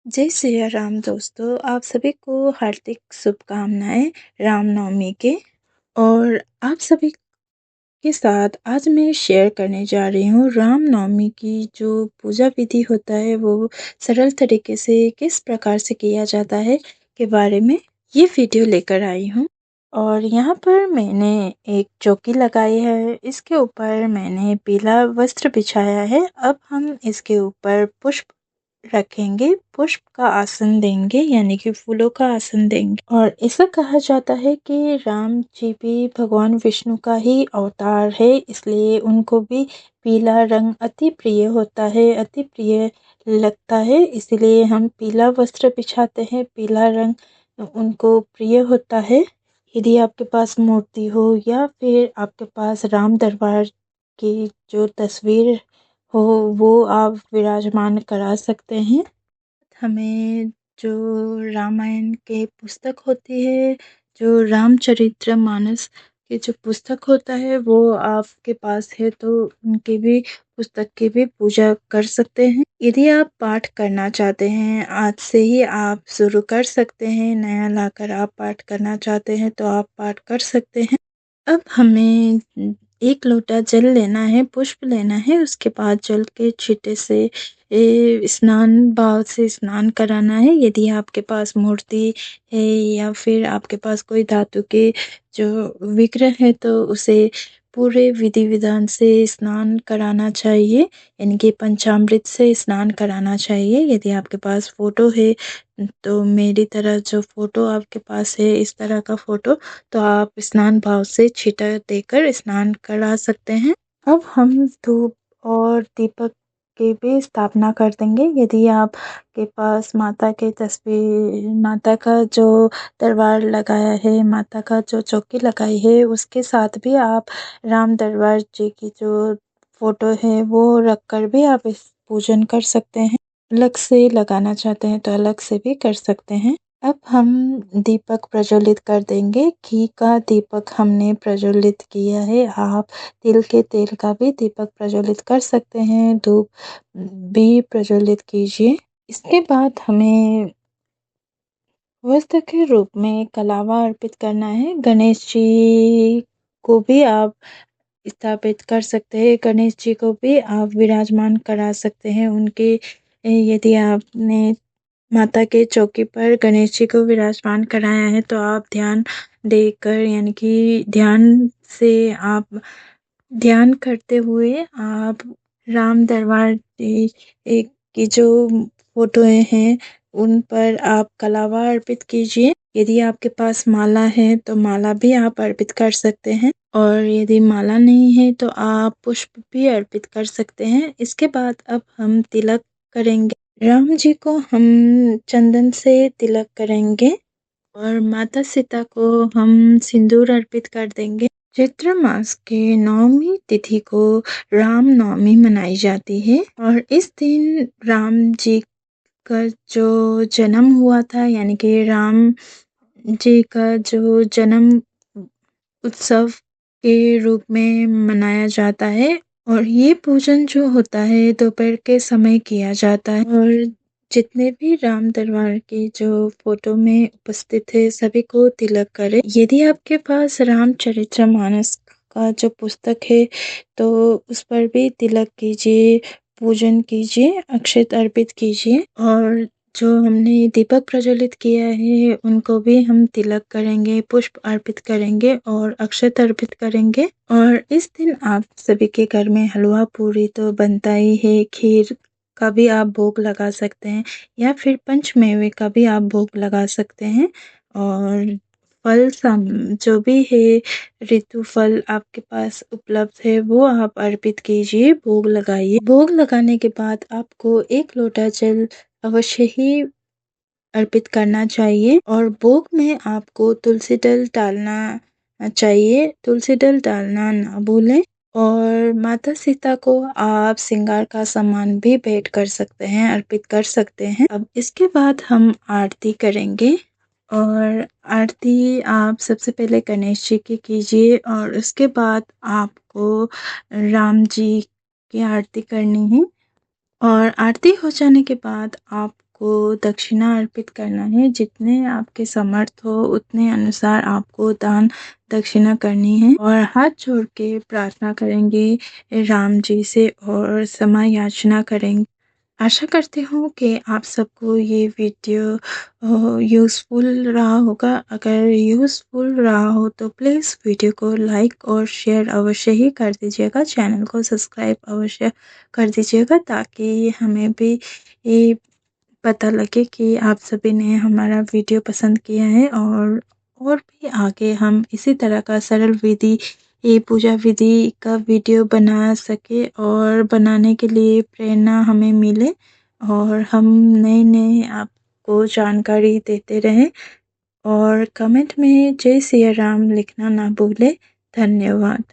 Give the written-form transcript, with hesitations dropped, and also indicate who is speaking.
Speaker 1: जय सिया राम दोस्तों, आप सभी को हार्दिक शुभकामनाएं रामनवमी के। और आप सभी के साथ आज मैं शेयर करने जा रही हूँ रामनवमी की जो पूजा विधि होता है वो सरल तरीके से किस प्रकार से किया जाता है के बारे में ये वीडियो लेकर आई हूँ। और यहाँ पर मैंने एक चौकी लगाई है, इसके ऊपर मैंने पीला वस्त्र बिछाया है। अब हम इसके ऊपर पुष्प रखेंगे, पुष्प का आसन देंगे यानी कि फूलों का आसन देंगे। और ऐसा कहा जाता है कि राम जी भी भगवान विष्णु का ही अवतार है, इसलिए उनको भी पीला रंग अति प्रिय होता है, अति प्रिय लगता है, इसलिए हम पीला वस्त्र बिछाते हैं। पीला रंग उनको प्रिय होता है। यदि आपके पास मूर्ति हो या फिर आपके पास राम दरबार की जो तस्वीर हो वो आप विराजमान करा सकते हैं। हमें जो रामायण के पुस्तक होती है, जो रामचरितमानस की जो पुस्तक होता है वो आपके पास है तो उनकी भी पुस्तक की भी पूजा कर सकते हैं। यदि आप पाठ करना चाहते हैं, आज से ही आप शुरू कर सकते हैं। नया लाकर आप पाठ करना चाहते हैं तो आप पाठ कर सकते हैं। अब हमें एक लोटा जल लेना है, पुष्प लेना है, उसके बाद जल के छींटे से स्नान भाव से स्नान कराना है। यदि आपके पास मूर्ति है या फिर आपके पास कोई धातु के जो विग्रह है तो उसे पूरे विधि विधान से स्नान कराना चाहिए, यानी कि पंचामृत से स्नान कराना चाहिए। यदि आपके पास फोटो है तो मेरी तरह जो फोटो आपके पास है, इस तरह का फोटो, तो आप स्नान भाव से छींटा देकर स्नान करा सकते हैं। अब हम धूप और दीपक की भी स्थापना कर देंगे। यदि आपके पास माता की तस्वीर, माता का जो दरबार लगाया है, माता का जो चौकी लगाई है, उसके साथ भी आप राम दरबार जी की जो फोटो है वो रखकर भी आप इस पूजन कर सकते हैं। अलग से लगाना चाहते हैं तो अलग से भी कर सकते हैं। अब हम दीपक प्रज्वलित कर देंगे। घी का दीपक हमने प्रज्वलित किया है, आप तिल के तेल का भी दीपक प्रज्वलित कर सकते हैं, धूप भी प्रज्वलित कीजिए। इसके बाद हमें वस्त्र के रूप में कलावा अर्पित करना है। गणेश जी को भी आप स्थापित कर सकते हैं, गणेश जी को भी आप विराजमान करा सकते हैं। उनके यदि आपने माता के चौकी पर गणेश जी को विराजमान कराया है तो आप ध्यान देकर यानी कि ध्यान से आप ध्यान करते हुए आप राम दरबार एक की जो फोटोएं हैं उन पर आप कलावा अर्पित कीजिए। यदि आपके पास माला है तो माला भी आप अर्पित कर सकते हैं, और यदि माला नहीं है तो आप पुष्प भी अर्पित कर सकते हैं। इसके बाद अब हम तिलक करेंगे। राम जी को हम चंदन से तिलक करेंगे और माता सीता को हम सिंदूर अर्पित कर देंगे। चैत्र मास के नवमी तिथि को राम नवमी मनाई जाती है और इस दिन राम जी का जो जन्म हुआ था, यानी कि राम जी का जो जन्म उत्सव के रूप में मनाया जाता है। और ये पूजन जो होता है दोपहर के समय किया जाता है, और जितने भी राम दरबार की जो फोटो में उपस्थित है सभी को तिलक करें। यदि आपके पास रामचरितमानस का जो पुस्तक है तो उस पर भी तिलक कीजिए, पूजन कीजिए, अक्षत अर्पित कीजिए। और जो हमने दीपक प्रज्वलित किया है उनको भी हम तिलक करेंगे, पुष्प अर्पित करेंगे और अक्षत अर्पित करेंगे। और इस दिन आप सभी के घर में हलवा पूरी तो बनता ही है, खीर का भी आप भोग लगा सकते हैं या फिर पंचमेवे का भी आप भोग लगा सकते हैं। और फल जो भी है, ऋतु फल आपके पास उपलब्ध है वो आप अर्पित कीजिए, भोग लगाइए। भोग लगाने के बाद आपको एक लोटा जल अवश्य ही अर्पित करना चाहिए और भोग में आपको तुलसी दल डालना चाहिए, तुलसी दल डालना ना भूलें। और माता सीता को आप श्रृंगार का सामान भी भेंट कर सकते हैं, अर्पित कर सकते हैं। अब इसके बाद हम आरती करेंगे और आरती आप सबसे पहले गणेश जी की कीजिए और उसके बाद आपको राम जी की आरती करनी है। और आरती हो जाने के बाद आपको आपको दक्षिणा अर्पित करना है। जितने आपके समर्थ हो उतने अनुसार आपको दान दक्षिणा करनी है और हाथ जोड़ के प्रार्थना करेंगे राम जी से और क्षमा याचना करेंगे। आशा करती हूँ कि आप सबको ये वीडियो यूज़फुल रहा होगा। अगर यूज़फुल रहा हो तो प्लीज़ वीडियो को लाइक और शेयर अवश्य ही कर दीजिएगा। चैनल को सब्सक्राइब अवश्य कर दीजिएगा ताकि हमें भी ये पता लगे कि आप सभी ने हमारा वीडियो पसंद किया है और भी आगे हम इसी तरह का सरल विधि ये पूजा विधि का वीडियो बना सके और बनाने के लिए प्रेरणा हमें मिले और हम नए आपको जानकारी देते रहें। और कमेंट में जय सिया राम लिखना ना भूलें। धन्यवाद।